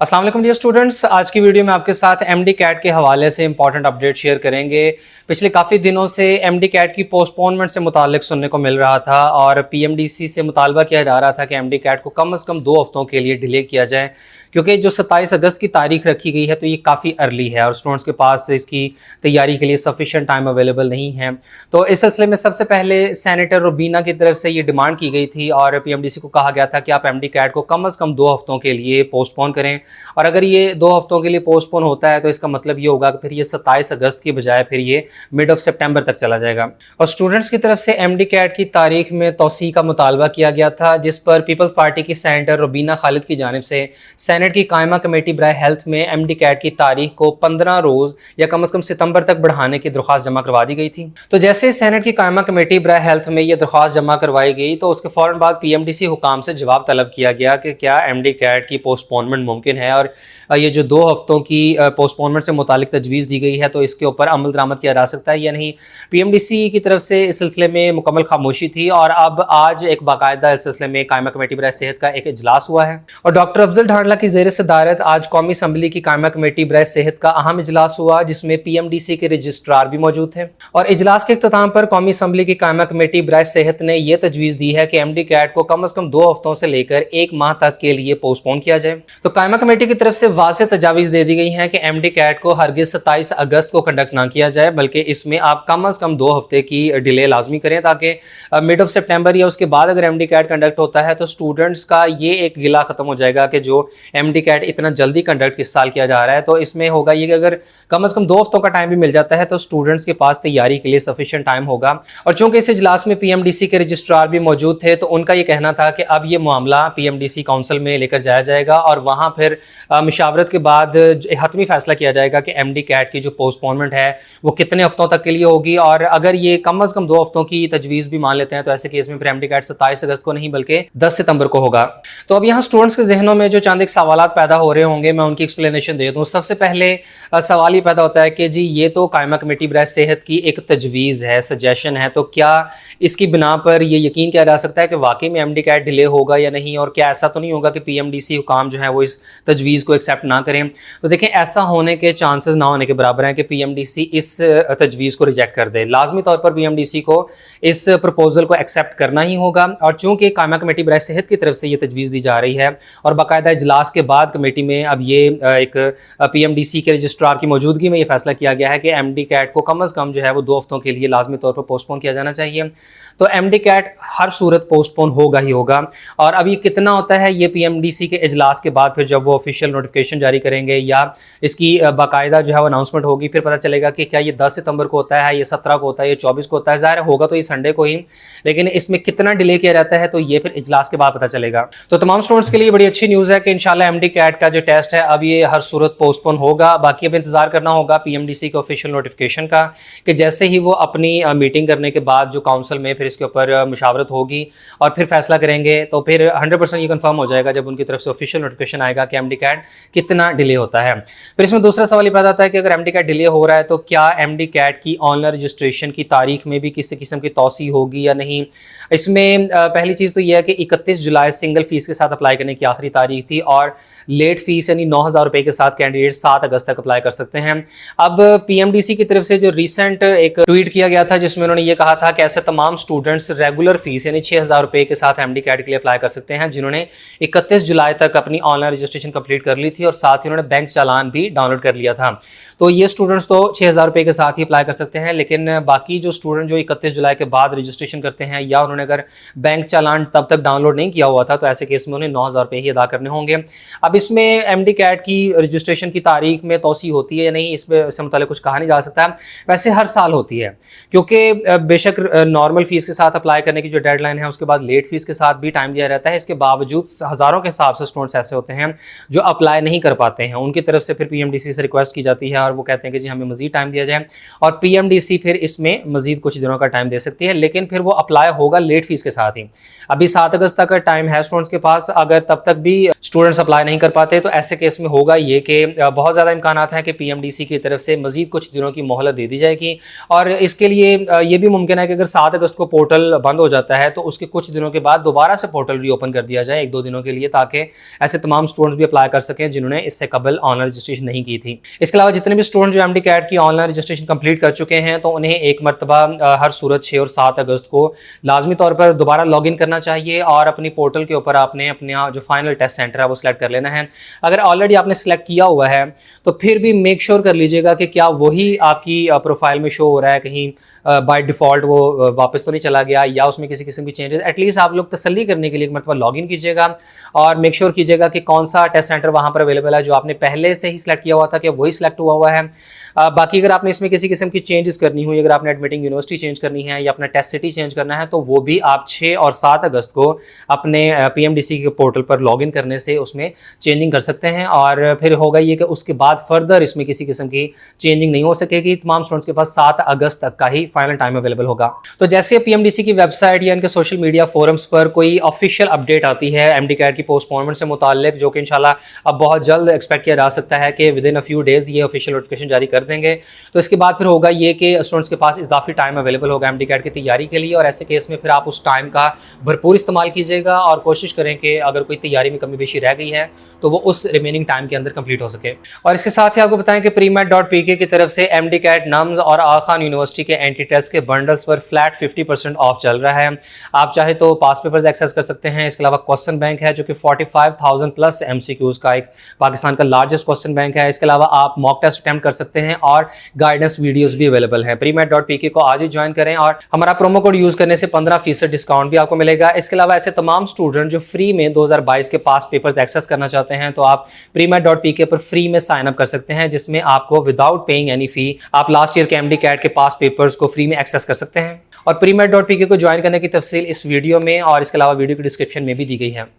अस्सलाम वालेकुम dear students, आज की वीडियो में आपके साथ एमडी कैट के हवाले से इंपॉर्टेंट अपडेट शेयर करेंगे। पिछले काफ़ी दिनों से एमडी कैट की पोस्टपोनमेंट से मुताल्लिक सुनने को मिल रहा था और पीएमडीसी से मुतालबा किया जा रहा था कि एमडी कैट को कम से कम 2 हफ्तों के लिए डिले किया जाए, क्योंकि जो 27 अगस्त की तारीख रखी गई है तो ये काफ़ी अर्ली है और स्टूडेंट्स के पास इसकी तैयारी के लिए सफिशिएंट टाइम अवेलेबल नहीं है। तो इस सिलसिले में सबसे पहले सेनेटर रुबीना की तरफ से ये डिमांड की गई थी और पीएमडीसी को कहा गया था कि आप एमडी कैट को कम से कम 2 हफ्तों के लिए पोस्टपोन करें। और अगर ये 2 हफ्तों के लिए पोस्टपोन होता है तो इसका मतलब ये होगा कि फिर ये 27 अगस्त की बजाय फिर ये मिड ऑफ सितंबर तक चला जाएगा। और स्टूडेंट्स की तरफ से एमडी कैट की तारीख में तौसी का मुतालबा किया गया था, जिस पर पीपल्स पार्टी की सेनेटर रुबीना खालिद की जानिब से सेनेट की कायमा कमेटी बराए हेल्थ में एमडी कैट की तारीख को 15 रोज या कम से कम सितंबर तक बढ़ाने की दरख्वास्त जमा करवा दी गई थी। तो जैसे सेनेट की कायमा कमेटी बराए हेल्थ में ये दरख्वास्त जमा करवाई गई तो उसके फौरन बाद पीएमडीसी हुकाम से जवाब तलब किया गया कि क्या एमडी कैट की पोस्टपोनमेंट मुमकिन है और ये जो 2 हफ्तों की पोस्टपोनमेंट से मुतालिक तजवीज़ दी गई है तो इसके ऊपर अमल दरामद किया जा सकता है या नहीं। पीएमडीसी की तरफ से इस सिलसिले में मुकम्मल खामोशी थी और अब आज एक बाकायदा इस सिलसिले में कायमा कमेटी बराए सेहत का एक इजलास हुआ है और डॉक्टर अफजल ढांडला की ज़ेर सदारत आज कौमी असम्बली की कायमा कमेटी बराए सेहत का अहम इजलास हुआ, जिसमें पीएमडीसी के रजिस्ट्रार भी मौजूद थे। और इजलास के इख्तिताम पर कौमी असम्बली की कायमा कमेटी बराए सेहत ने यह तजवीज़ दी है कि एमडी कैट को कम से कम 2 हफ्तों से लेकर 1 माह तक के लिए पोस्टपोन किया जाए। तो कायमा कमेटी की तरफ से वाज़ेह तजावीज़ दे दी गई हैं कि एमडी कैट को हरगिज़ 27 अगस्त को कंडक्ट ना किया जाए, बल्कि इसमें आप कम से कम 2 हफ्ते की डिले लाजमी करें, ताकि मिड ऑफ सितंबर या उसके बाद अगर एमडी कैट कंडक्ट होता है तो स्टूडेंट्स का ये एक गिला खत्म हो जाएगा कि जो एमडी कैट इतना जल्दी कंडक्ट इस साल किया जा रहा है। तो इसमें होगा ये कि अगर कम से कम 2 हफ्तों का टाइम भी मिल जाता है तो स्टूडेंट्स के पास तैयारी के लिए सफिशिएंट टाइम होगा। और चूंकि इस इजलास में पीएमडीसी के रजिस्ट्रार भी मौजूद थे तो उनका ये कहना था कि अब ये मामला पीएमडीसी काउंसिल में लेकर जाया जाएगा और वहां फिर मुशावरत के बाद हतमी फैसला किया जाएगा कि एमडी कैट की जो पोस्टपोनमेंट है वो कितने हफ्तों तक के लिए होगी। और अगर ये कम से कम 2 हफ्तों की तजवीज़ भी मान लेते हैं तो ऐसे केस में फिर एमडी कैट 27 अगस्त को नहीं बल्कि 10 सितंबर को होगा। तो अब यहाँ स्टूडेंट्स के जहनों में जो चंद एक सवाल पैदा हो रहे होंगे, मैं उनकी एक्सप्लेनेशन दे दूँ। सबसे पहले सवाल ये पैदा होता है कि जी ये तो कायमा कमेटी बराए सेहत की एक तजवीज़ है, सजेशन है, तो क्या इसकी बिना पर ये यकीन किया जा सकता है कि वाकई में एमडी कैट डिले होगा या नहीं, और क्या ऐसा तो नहीं होगा कि पीएमडीसी हुकाम जो है वो इस तजवीज़ को एक्सेप्ट ना करें। तो देखें, ऐसा होने के चांसेस ना होने के बराबर हैं कि पीएमडीसी इस तजवीज़ को रिजेक्ट कर दे। लाजमी तौर पर पीएमडीसी को इस प्रपोजल को एक्सेप्ट करना ही होगा और चूंकि कायमा कमेटी बराए सेहत की तरफ से ये तजवीज़ दी जा रही है और बाकायदा इजलास के बाद कमेटी में अब ये एक पीएमडीसी के रजिस्ट्रार की मौजूदगी में ये फैसला किया गया है कि एमडी कैट को कम से कम जो है वो 2 हफ्तों के लिए लाजमी तौर पर पोस्टपोन किया जाना चाहिए। तो एमडी कैट हर सूरत पोस्टपोन होगा ही होगा। और अब ये कितना होता है ये पीएमडीसी के इजलास के बाद फिर जब वो ऑफिशियल नोटिफिकेशन जारी करेंगे या इसकी बाकायदा जो है वो अनाउंसमेंट होगी, फिर पता चलेगा कि क्या ये 10 सितंबर को होता है, ये 17 को होता है, ये 24 को होता है। ज़ाहिर होगा तो ये संडे को ही, लेकिन इसमें कितना डिले किया जाता है तो ये फिर इजलास के बाद पता चलेगा। तो तमाम स्टूडेंट्स के लिए बड़ी अच्छी न्यूज़ है कि इंशाल्लाह एमडी कैट का जो टेस्ट है अब ये हर सूरत पोस्टपोन होगा। बाकी अब इंतजार करना होगा पीएमडीसी के ऑफिशियल नोटिफिकेशन का कि जैसे ही वो अपनी मीटिंग करने के बाद जो काउंसिल में फिर इसके ऊपर मुशावरत होगी और फिर फैसला करेंगे तो फिर 100% ये कंफर्म हो जाएगा जब उनकी तरफ से ऑफिशियल नोटिफिकेशन आएगा कि एमडी कैट कितना डिले होता है। फिर इसमें दूसरा सवाल ये पैदा होता है कि अगर एमडी कैट डिले हो रहा है तो क्या एमडी कैट की ऑनलाइन रजिस्ट्रेशन की तारीख में भी किसी किस्म की तौसी होगी या नहीं। इसमें पहली चीज़ तो यह है कि 31 जुलाई सिंगल फीस के साथ अप्लाई करने की आखिरी तारीख थी और लेट फीस यानी 9,000 रुपये के साथ कैंडिडेट 7 अगस्त तक अप्लाई कर सकते हैं। अब पीएमडीसी की तरफ से जो रिसेंट एक ट्वीट किया गया था जिसमें उन्होंने ये कहा था कि ऐसे तमाम स्टूडेंट्स रेगुलर फीस यानी 6,000 रुपये के साथ एमडी कैट के लिए अप्लाई कर सकते हैं जिन्होंने 31 जुलाई तक अपनी ऑनलाइन रजिस्ट्रेशन कंप्लीट कर ली थी और साथ ही उन्होंने बैंक चालान भी डाउनलोड कर लिया था। तो ये स्टूडेंट्स तो 6,000 रुपये के साथ ही अप्लाई कर सकते हैं, लेकिन बाकी जो स्टूडेंट जो 31 जुलाई के बाद रजिस्ट्रेशन करते हैं या उन्होंने अगर बैंक चालान तब तक डाउनलोड नहीं किया हुआ था तो ऐसे केस में उन्हें 9,000 रुपये ही अदा करने होंगे। अब इसमें एमडी कैट की रजिस्ट्रेशन की तारीख में तौसी होती है या नहीं, इससे मुताल्लिक़ कुछ कहा नहीं जा सकता। वैसे हर साल होती है क्योंकि बेशक नॉर्मल फीस के साथ अप्लाई करने की जो डेडलाइन है उसके बाद लेट फीस के साथ भी टाइम दिया रहता है। इसके बावजूद हज़ारों के हिसाब से स्टूडेंट्स ऐसे होते हैं जो अप्लाई नहीं कर पाते हैं, उनकी तरफ से फिर पीएमडीसी से रिक्वेस्ट की जाती है और वो कहते हैं कि जी हमें मजीद टाइम दिया जाए और पीएमडीसी फिर इसमें मजीद कुछ दिनों का टाइम दे सकती है, लेकिन फिर वो अप्लाई होगा लेट फीस के साथ ही। अभी 7 अगस्त तक का टाइम है स्टूडेंट्स के पास, अगर तब तक भी स्टूडेंट्स अप्लाई नहीं कर पाते तो ऐसे केस में होगा ये कि बहुत ज़्यादा इम्कान हैं कि पीएमडीसी की तरफ से मजीद कुछ दिनों की मोहलत दे दी जाएगी। और इसके लिए ये भी मुमकिन है कि अगर 7 अगस्त को पोर्टल बंद हो जाता है तो उसके कुछ दिनों के बाद दोबारा से पोर्टल रीओपन कर दिया जाए 1-2 दिनों के लिए, ताकि ऐसे तमाम स्टूडेंट्स भी अप्लाई कर सकें जिन्होंने इससे कबल ऑनलाइन रजिस्ट्रेशन नहीं की थी। इसके अलावा जितने भी स्टूडेंट जो एमडी कैट की ऑनलाइन रजिस्ट्रेशन कंप्लीट कर चुके हैं तो उन्हें एक मरतबा हर सूरत 6 और 7 अगस्त को लाजमी तौर पर दोबारा लॉग इन करना चाहिए और अपनी पोर्टल के ऊपर आपने अपना जो फाइनल टेस्ट सेंटर है वो सिलेक्ट कर लेना है। अगर ऑलरेडी आपने सिलेक्ट किया हुआ है तो फिर भी मेक श्योर कर लीजिएगा कि क्या वही आपकी प्रोफाइल में शो हो रहा है, कहीं बाय डिफ़ॉल्ट वो वापस तो नहीं चला गया या उसमें किसी किस्म की चेंजेस। एटलीस्ट आप लोग तसल्ली करने के लिए एक मरतबा लॉग इन कीजिएगा और मेक श्योर कीजिएगा कि कौन सा टेस्ट सेंटर वहाँ पर अवेलेबल है जो आपने पहले से ही सिलेक्ट किया हुआ था कि वही सिलेक्ट हुआ है। बाकी अगर आपने इसमें किसी किस्म की चेंजेस करनी हुई, अगर आपने एडमिटिंग यूनिवर्सिटी चेंज करनी है या अपना टेस्ट सिटी चेंज करना है तो वो भी आप 6 और 7 अगस्त को अपने पीएमडीसी के पोर्टल पर लॉगिन करने से उसमें चेंजिंग कर सकते हैं। और फिर होगा ये कि उसके बाद फर्दर इसमें किसी किस्म की चेंजिंग नहीं हो सकेगी। तमाम स्टूडेंट्स के पास 7 अगस्त तक का ही फाइनल टाइम अवेलेबल होगा। तो जैसे पीएमडीसी की वेबसाइट या इनके सोशल मीडिया फोरम्स पर कोई ऑफिशियल अपडेट आती है एमडी कैट की पोस्टपोनमेंट से मुताल्लिक, जो कि इंशाल्लाह अब बहुत जल्द एक्सपेक्ट किया जा सकता है कि with in a few days ये ऑफिशियल नोटिफिकेशन जारी कर देंगे, तो इसके बाद फिर होगा ये कि स्टूडेंट्स के पास इजाफी टाइम अवेलेबल होगा एमडी कैट की तैयारी के लिए। और ऐसे केस में फिर आप उस टाइम का भरपूर इस्तेमाल कीजिएगा और कोशिश करें कि अगर कोई तैयारी में कमी बेशी रह गई है तो वो उस रिमेनिंग टाइम के अंदर कंप्लीट हो सके। और इसके साथ ही आपको बताएं कि premed.pk की तरफ से एमडी कैट नम्स और आगा खान यूनिवर्सिटी के एंटी टेस्ट के बंडल्स पर फ्लैट 50% ऑफ चल रहा है। आप चाहे तो पास पेपर्स एक्सेस कर सकते हैं। इसके अलावा क्वेश्चन बैंक है जो कि 45,000 प्लस एमसीक्यूज का एक पाकिस्तान का लार्जेस्ट क्वेश्चन बैंक है। इसके अलावा आप मॉक टेस्ट अटेम्प्ट कर सकते हैं और गाइडेंस वीडियोस भी अवेलेबल हैं। premed.pk को आज ही ज्वाइन करें और हमारा प्रोमो कोड यूज करने से 15% डिस्काउंट भी आपको मिलेगा। इसके अलावा ऐसे तमाम स्टूडेंट जो फ्री में 2022 के पास पेपर्स एक्सेस करना चाहते हैं तो आप premed.pk पर फ्री में साइन अप कर सकते हैं, जिसमें आपको विदाउट पेइंग एनी फी आप लास्ट ईयर के एमडी कैट के पास पेपर्स को फ्री में एक्सेस कर सकते हैं। और premed.pk को ज्वाइन करने की तफसील इस वीडियो में और इसके अलावा वीडियो की डिस्क्रिप्शन में भी दी गई है।